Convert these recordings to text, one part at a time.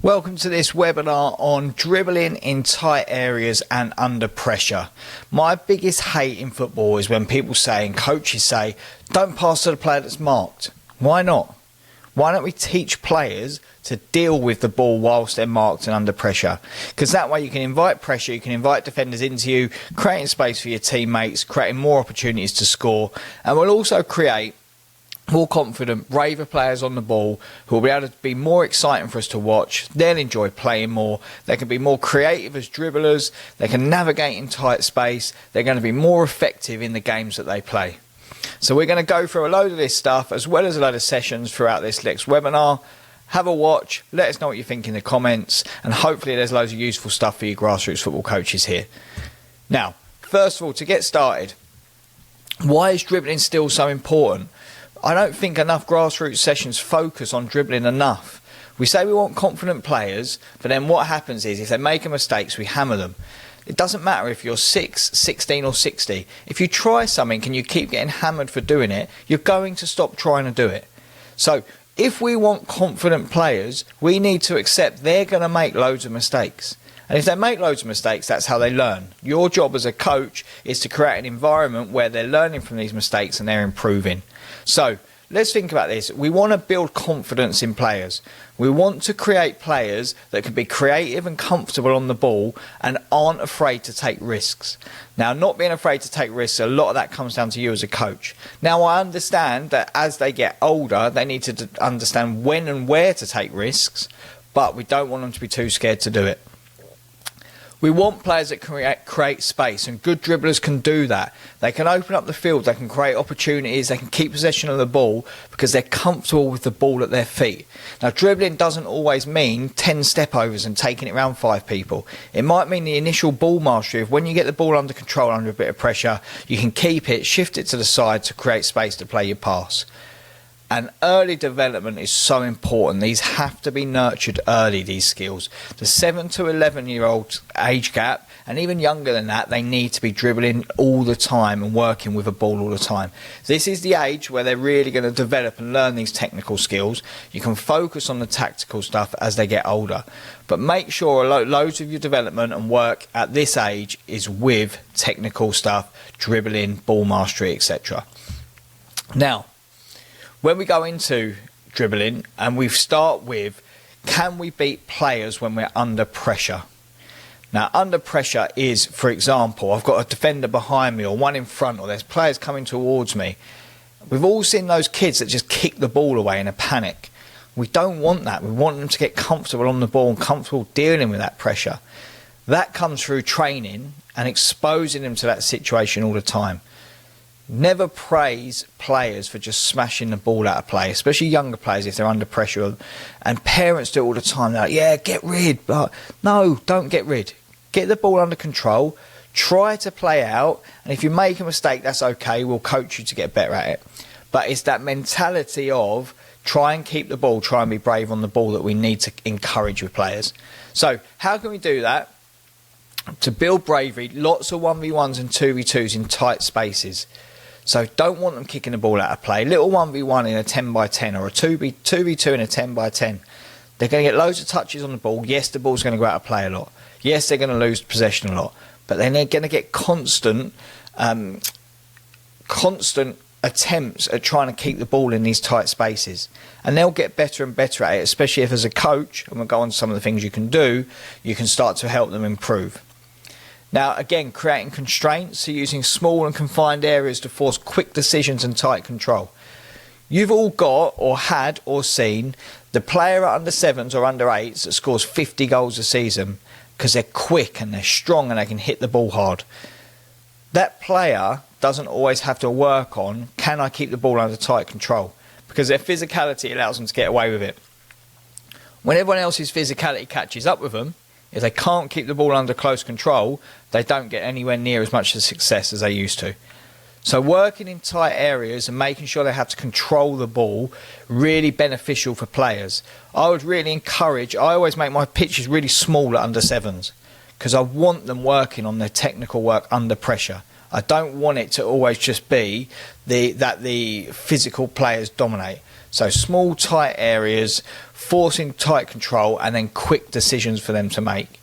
Welcome to this webinar on dribbling in tight areas and under pressure. My biggest hate in football is when people say and coaches say, don't pass to the player that's marked. Why not? Why don't we teach players to deal with the ball whilst they're marked and under pressure? Because that way you can invite pressure, you can invite defenders into you, creating space for your teammates, creating more opportunities to score, and we'll also create more confident, braver players on the ball who will be able to be more exciting for us to watch. They'll enjoy playing more. They can be more creative as dribblers. They can navigate in tight space. They're going to be more effective in the games that they play. So we're going to go through a load of this stuff as well as a load of sessions throughout this next webinar. Have a watch. Let us know what you think in the comments. And hopefully there's loads of useful stuff for you grassroots football coaches here. Now, first of all, to get started, why is dribbling still so important? I don't think enough grassroots sessions focus on dribbling enough. We say we want confident players, but then what happens is if they make mistakes, we hammer them. It doesn't matter if you're 6, 16 or 60. If you try something and you keep getting hammered for doing it, you're going to stop trying to do it. So if we want confident players, we need to accept they're going to make loads of mistakes. And if they make loads of mistakes, that's how they learn. Your job as a coach is to create an environment where they're learning from these mistakes and they're improving. So let's think about this. We want to build confidence in players. We want to create players that can be creative and comfortable on the ball and aren't afraid to take risks. Now, not being afraid to take risks, a lot of that comes down to you as a coach. Now, I understand that as they get older, they need to understand when and where to take risks, but we don't want them to be too scared to do it. We want players that can create space, and good dribblers can do that. They can open up the field, they can create opportunities, they can keep possession of the ball because they're comfortable with the ball at their feet. Now, dribbling doesn't always mean 10 step-overs and taking it around 5 people. It might mean the initial ball mastery of when you get the ball under control, under a bit of pressure, you can keep it, shift it to the side to create space to play your pass. And early development is so important. These have to be nurtured early, these skills. The 7 to 11-year-old age gap, and even younger than that, they need to be dribbling all the time and working with a ball all the time. This is the age where they're really going to develop and learn these technical skills. You can focus on the tactical stuff as they get older. But make sure loads of your development and work at this age is with technical stuff, dribbling, ball mastery, etc. Now, when we go into dribbling and we start with, can we beat players when we're under pressure? Now, under pressure is, for example, I've got a defender behind me or one in front, or there's players coming towards me. We've all seen those kids that just kick the ball away in a panic. We don't want that. We want them to get comfortable on the ball and comfortable dealing with that pressure. That comes through training and exposing them to that situation all the time. Never praise players for just smashing the ball out of play, especially younger players if they're under pressure. And parents do it all the time. They're like, yeah, get rid. But no, don't get rid. Get the ball under control. Try to play out. And if you make a mistake, that's okay. We'll coach you to get better at it. But it's that mentality of try and keep the ball, try and be brave on the ball that we need to encourage with players. So how can we do that? To build bravery, lots of 1v1s and 2v2s in tight spaces. So don't want them kicking the ball out of play. Little 1v1 in a 10x10 or a 2v2 in a 10x10. They're going to get loads of touches on the ball. Yes, the ball's going to go out of play a lot. Yes, they're going to lose possession a lot. But then they're going to get constant attempts at trying to keep the ball in these tight spaces. And they'll get better and better at it, especially if as a coach, and we'll go on to some of the things you can do, you can start to help them improve. Now, again, creating constraints, so using small and confined areas to force quick decisions and tight control. You've all got or had or seen the player at under 7s or under 8s that scores 50 goals a season because they're quick and they're strong and they can hit the ball hard. That player doesn't always have to work on, can I keep the ball under tight control? Because their physicality allows them to get away with it. When everyone else's physicality catches up with them, if they can't keep the ball under close control, they don't get anywhere near as much success as they used to. So working in tight areas and making sure they have to control the ball, really beneficial for players. I would really encourage, I always make my pitches really small at under 7s because I want them working on their technical work under pressure. I don't want it to always just be that the physical players dominate. So small, tight areas, forcing tight control, and then quick decisions for them to make.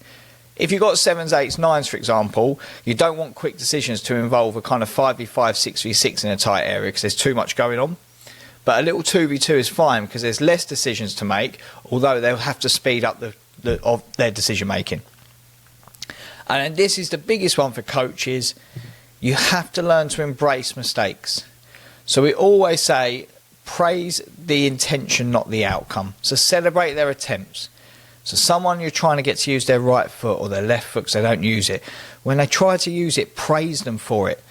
If you've got 7s, 8s, 9s, for example, you don't want quick decisions to involve a kind of 5v5, 6v6 in a tight area because there's too much going on. But a little 2v2 is fine because there's less decisions to make, although they'll have to speed up of their decision making. And this is the biggest one for coaches. You have to learn to embrace mistakes. So we always say, praise the intention, not the outcome. So celebrate their attempts. So someone you're trying to get to use their right foot or their left foot because they don't use it, when they try to use it, praise them for it.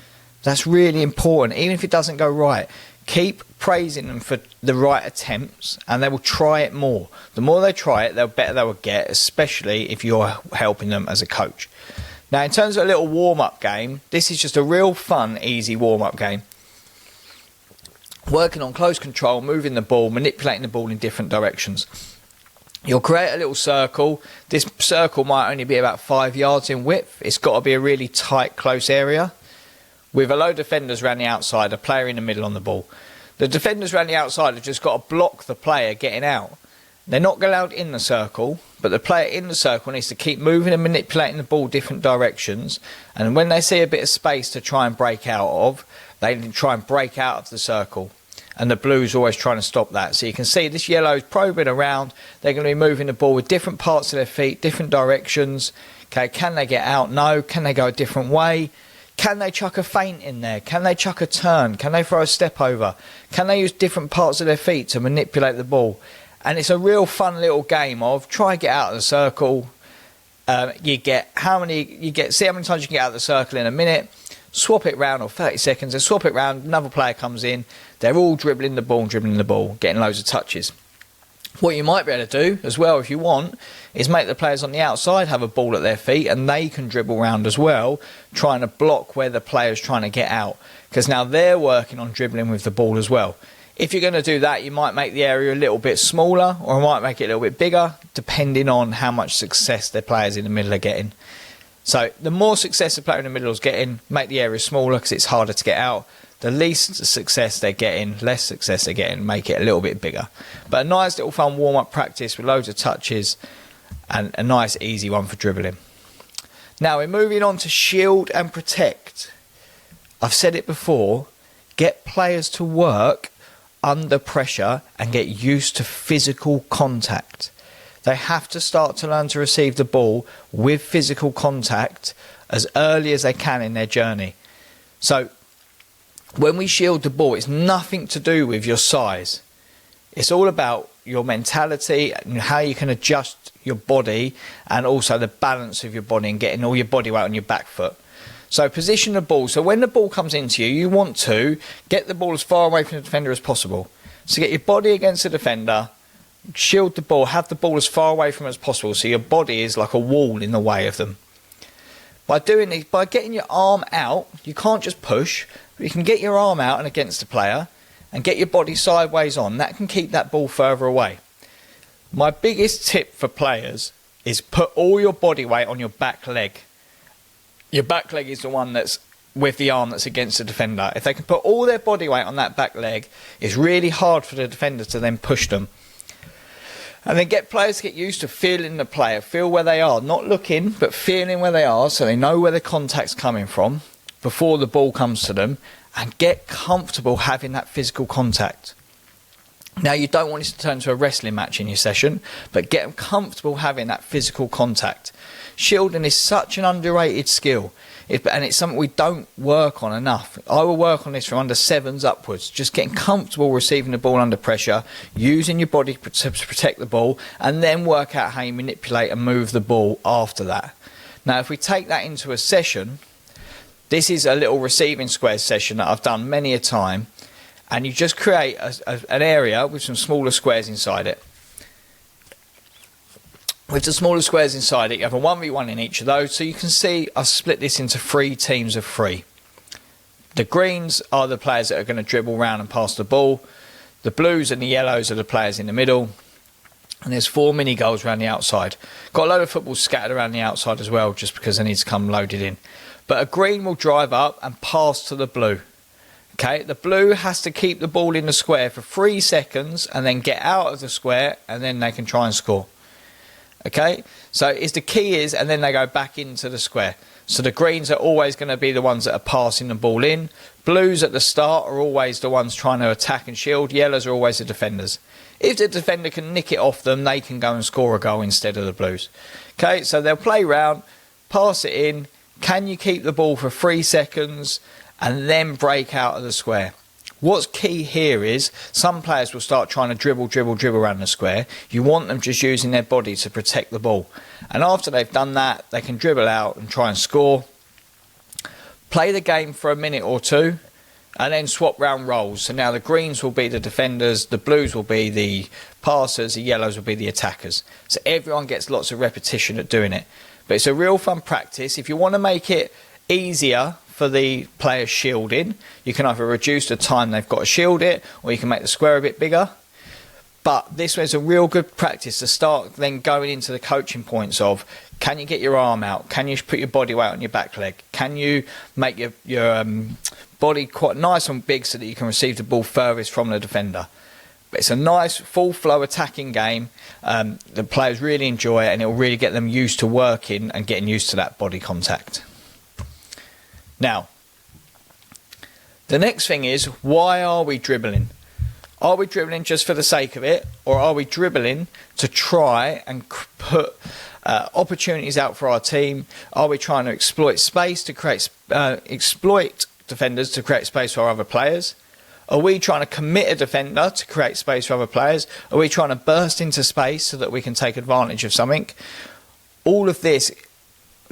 That's really important. Even if it doesn't go right, keep praising them for the right attempts and they will try it more. The more they try it, the better they will get, especially if you're helping them as a coach. Now, in terms of a little warm-up game, this is just a real fun, easy warm-up game. Working on close control, moving the ball, manipulating the ball in different directions. You'll create a little circle. This circle might only be about 5 yards in width. It's got to be a really tight, close area with a load of defenders around the outside, a player in the middle on the ball. The defenders around the outside have just got to block the player getting out. They're not allowed in the circle, but the player in the circle needs to keep moving and manipulating the ball different directions. And when they see a bit of space to try and break out of, they try and break out of the circle. And the blue's always trying to stop that. So you can see this yellow's probing around. They're going to be moving the ball with different parts of their feet, different directions. Okay, can they get out? No. Can they go a different way? Can they chuck a feint in there? Can they chuck a turn? Can they throw a step over? Can they use different parts of their feet to manipulate the ball? And it's a real fun little game of try and get out of the circle. See how many times you can get out of the circle in a minute. Swap it round, or 30 seconds, and swap it round. Another player comes in. They're all dribbling the ball, getting loads of touches. What you might be able to do as well, if you want, is make the players on the outside have a ball at their feet and they can dribble around as well, trying to block where the player's trying to get out. Because now they're working on dribbling with the ball as well. If you're going to do that, you might make the area a little bit smaller or might make it a little bit bigger, depending on how much success their players in the middle are getting. So the more success the player in the middle is getting, make the area smaller because it's harder to get out. The least success they're getting, less success they're getting, make it a little bit bigger. But a nice little fun warm-up practice with loads of touches and a nice easy one for dribbling. Now we're moving on to shield and protect. I've said it before, get players to work under pressure and get used to physical contact. They have to start to learn to receive the ball with physical contact as early as they can in their journey. So when we shield the ball, it's nothing to do with your size. It's all about your mentality and how you can adjust your body and also the balance of your body and getting all your body weight on your back foot. So position the ball. So when the ball comes into you, you want to get the ball as far away from the defender as possible. So get your body against the defender, shield the ball, have the ball as far away from it as possible so your body is like a wall in the way of them. By doing this, by getting your arm out, you can't just push, but you can get your arm out and against the player and get your body sideways on. That can keep that ball further away. My biggest tip for players is put all your body weight on your back leg. Your back leg is the one that's with the arm that's against the defender. If they can put all their body weight on that back leg, it's really hard for the defender to then push them. And then get players to get used to feeling the player, feel where they are, not looking, but feeling where they are so they know where the contact's coming from before the ball comes to them, and get comfortable having that physical contact. Now, you don't want this to turn into a wrestling match in your session, but get them comfortable having that physical contact. Shielding is such an underrated skill, and it's something we don't work on enough. I will work on this from under 7s upwards, just getting comfortable receiving the ball under pressure, using your body to protect the ball, and then work out how you manipulate and move the ball after that. Now, if we take that into a session, this is a little receiving squares session that I've done many a time, and you just create an area with some smaller squares inside it. With the smaller squares inside it, you have a 1v1 in each of those. So you can see I've split this into 3 teams of 3. The greens are the players that are going to dribble around and pass the ball. The blues and the yellows are the players in the middle. And there's 4 mini goals around the outside. Got a load of footballs scattered around the outside as well, just because they need to come loaded in. But a green will drive up and pass to the blue. Okay, the blue has to keep the ball in the square for 3 seconds and then get out of the square, and then they can try and score. Okay, so the key is, and then they go back into the square. So the greens are always going to be the ones that are passing the ball in. Blues at the start are always the ones trying to attack and shield. Yellows are always the defenders. If the defender can nick it off them, they can go and score a goal instead of the blues. Okay, so they'll play round, pass it in. Can you keep the ball for 3 seconds and then break out of the square? What's key here is some players will start trying to dribble around the square. You want them just using their body to protect the ball. And after they've done that, they can dribble out and try and score. Play the game for a minute or two and then swap round roles. So now the greens will be the defenders, the blues will be the passers, the yellows will be the attackers. So everyone gets lots of repetition at doing it. But it's a real fun practice. If you want to make it easier for the players shielding, you can either reduce the time they've got to shield it, or you can make the square a bit bigger. But this was a real good practice to start then going into the coaching points of, can you get your arm out? Can you put your body weight on your back leg? Can you make your body quite nice and big so that you can receive the ball furthest from the defender? But it's a nice full flow attacking game. The players really enjoy it, and it will really get them used to working and getting used to that body contact. Now, the next thing is, why are we dribbling? Are we dribbling just for the sake of it, or are we dribbling to try and put opportunities out for our team? Are we trying to exploit space to create exploit defenders to create space for other players? Are we trying to commit a defender to create space for other players? Are we trying to burst into space so that we can take advantage of something? All of this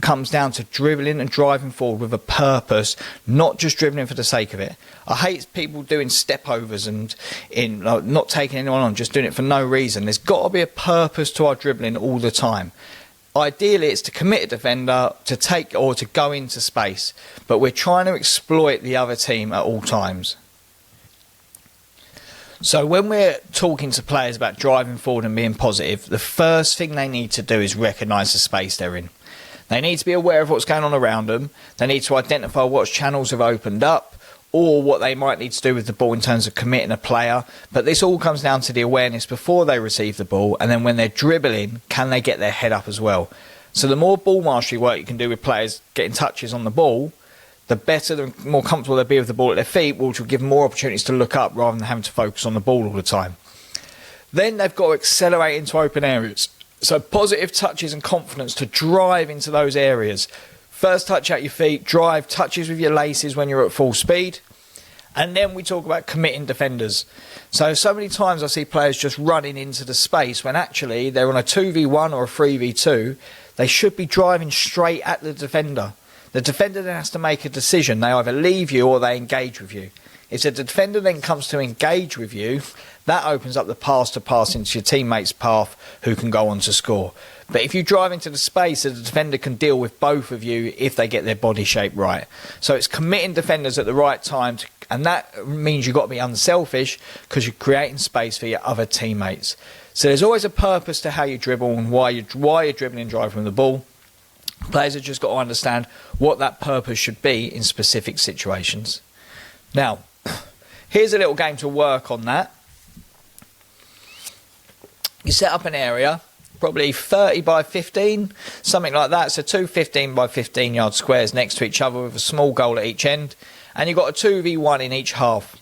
comes down to dribbling and driving forward with a purpose, not just dribbling for the sake of it. I hate people doing step overs and not taking anyone on, just doing it for no reason. There's got to be a purpose to our dribbling all the time. Ideally, it's to commit a defender, to take or to go into space, but we're trying to exploit the other team at all times. So when we're talking to players about driving forward and being positive, the first thing they need to do is recognise the space they're in. They need to be aware of what's going on around them. They need to identify what channels have opened up, or what they might need to do with the ball in terms of committing a player. But this all comes down to the awareness before they receive the ball, and then when they're dribbling, can they get their head up as well? So the more ball mastery work you can do with players getting touches on the ball, the better, the more comfortable they'll be with the ball at their feet, which will give them more opportunities to look up rather than having to focus on the ball all the time. Then they've got to accelerate into open areas. So positive touches and confidence to drive into those areas. First touch at your feet, drive, touches with your laces when you're at full speed. And then we talk about committing defenders. So many times I see players just running into the space when actually they're on a 2v1 or a 3v2. They should be driving straight at the defender. The defender then has to make a decision. They either leave you or they engage with you. If the defender then comes to engage with you, that opens up the pass to pass into your teammate's path who can go on to score. But if you drive into the space, the defender can deal with both of you if they get their body shape right. So it's committing defenders at the right time, and that means you've got to be unselfish because you're creating space for your other teammates. So there's always a purpose to how you dribble and why you're dribbling and driving the ball. Players have just got to understand what that purpose should be in specific situations. Now, here's a little game to work on that. You set up an area, probably 30 by 15, something like that. So two 15 by 15 yard squares next to each other with a small goal at each end. And you've got a 2v1 in each half.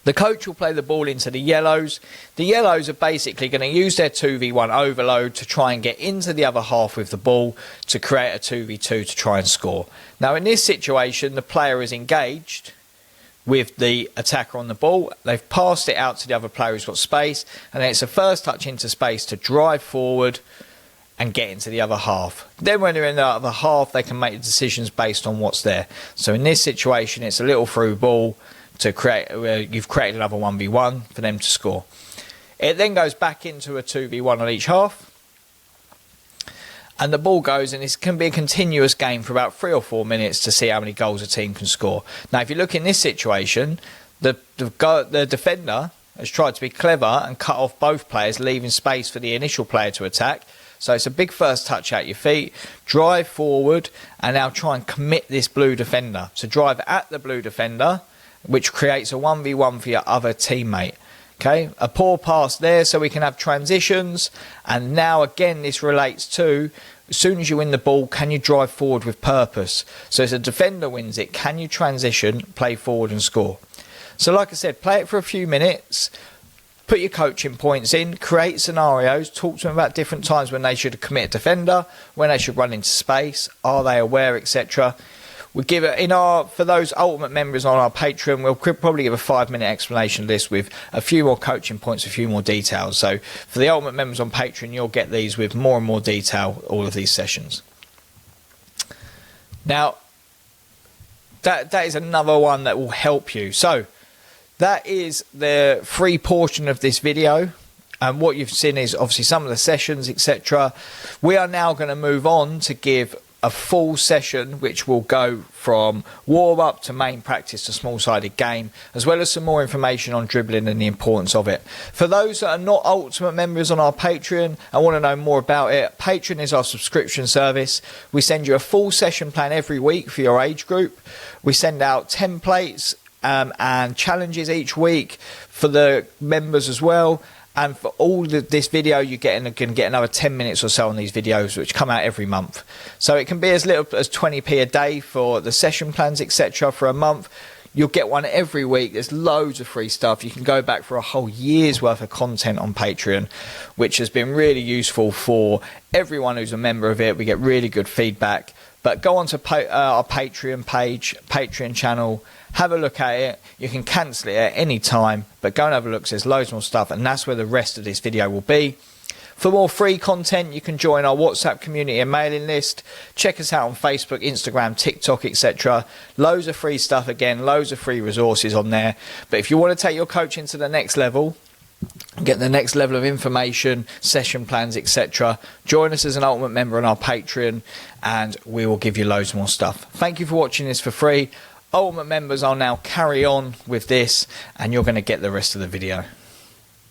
The coach will play the ball into the yellows. The yellows are basically going to use their 2v1 overload to try and get into the other half with the ball to create a 2v2 to try and score. Now in this situation, the player is engaged with the attacker on the ball. They've passed it out to the other player who's got space, and then it's a first touch into space to drive forward and get into the other half. Then when they're in the other half, they can make decisions based on what's there. So in this situation, it's a little through ball to create, you've created another 1v1 for them to score. It then goes back into a 2v1 on each half, and the ball goes, and it can be a continuous game for about 3 or 4 minutes to see how many goals a team can score. Now, if you look in this situation, the defender has tried to be clever and cut off both players, leaving space for the initial player to attack. So it's a big first touch at your feet, drive forward, and now try and commit this blue defender. So drive at the blue defender, which creates a 1v1 for your other teammate. Okay, a poor pass there so we can have transitions. And now again, this relates to, as soon as you win the ball, can you drive forward with purpose? So as a defender wins it, can you transition, play forward and score? So like I said, play it for a few minutes, put your coaching points in, create scenarios, talk to them about different times when they should commit a defender, when they should run into space, are they aware, etc. We give it for those ultimate members on our Patreon, we'll probably give a 5-minute explanation list with a few more coaching points, a few more details. So for the ultimate members on Patreon, you'll get these with more and more detail, all of these sessions. Now, that is another one that will help you. So that is the free portion of this video. And what you've seen is obviously some of the sessions, etc. We are now going to move on to give a full session which will go from warm up to main practice to small-sided game, as well as some more information on dribbling and the importance of it. For those that are not ultimate members on our Patreon and want to know more about it, Patreon is our subscription service. We send you a full session plan every week for your age group. We send out templates and challenges each week for the members as well. And for all this video, you can get another 10 minutes or so on these videos, which come out every month. So it can be as little as 20p a day for the session plans, etc. for a month. You'll get one every week. There's loads of free stuff. You can go back for a whole year's worth of content on Patreon, which has been really useful for everyone who's a member of it. We get really good feedback. But go on to our Patreon page, Patreon channel, have a look at it. You can cancel it at any time, but go and have a look. There's loads more stuff, and that's where the rest of this video will be. For more free content, you can join our WhatsApp community and mailing list. Check us out on Facebook, Instagram, TikTok, etc. Loads of free stuff, again, loads of free resources on there. But if you want to take your coaching to the next level, get the next level of information, session plans, etc., join us as an ultimate member on our Patreon, and we will give you loads more stuff. Thank you for watching this for free. Ultimate members, I'll now carry on with this, and you're going to get the rest of the video.